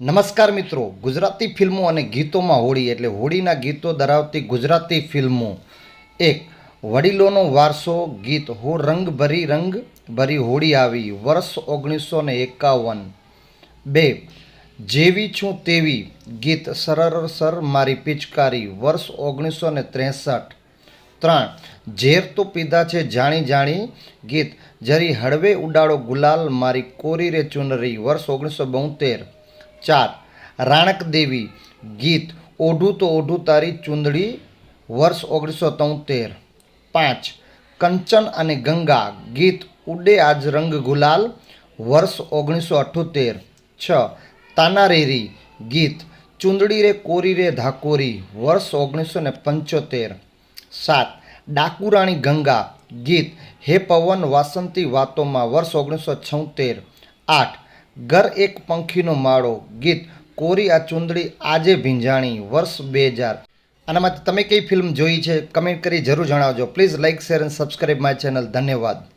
નમસ્કાર મિત્રો, ગુજરાતી ફિલ્મો અને ગીતોમાં હોળી એટલે હોળીના ગીતો ધરાવતી ગુજરાતી ફિલ્મો. એક, વડીલોનો વારસો ગીત હો રંગ ભરી હોળી આવી વર્ષ 1951. 2, જેવી છું તેવી ગીત સરર મારી પિચકારી વર્ષ 1963. 3, ઝેર તો પીધા છે જાણી જાણી ગીત જરી હળવે ઉડાડો ગુલાલ મારી કોરી રે ચુનરી વર્ષ 1972. 4, રાણક દેવી ગીત ઓઢું તો ઓઢું તારી ચૂંદડી વર્ષ 1973. 5, કંચન અને ગંગા ગીત ઉડે આજ રંગ ગુલાલ વર્ષ 1978. 6, તાનારેરી ગીત ચૂંદડી રે કોરી રે ધાકોરી વર્ષ 1975. 7, ડાકુરાણી ગંગા ગીત હે પવન વાસંતી વાતોમાં વર્ષ 1976. 8, ઘર એક પંખીનો માળો ગીત કોરી આ ચૂંદડી આજે ભીંજાણી વર્ષ 2000. આનામાંથી તમે કઈ ફિલ્મ જોઈ છે કમેન્ટ કરી જરૂર જણાવજો. પ્લીઝ લાઇક શેર અને સબસ્ક્રાઈબ માય ચેનલ. ધન્યવાદ.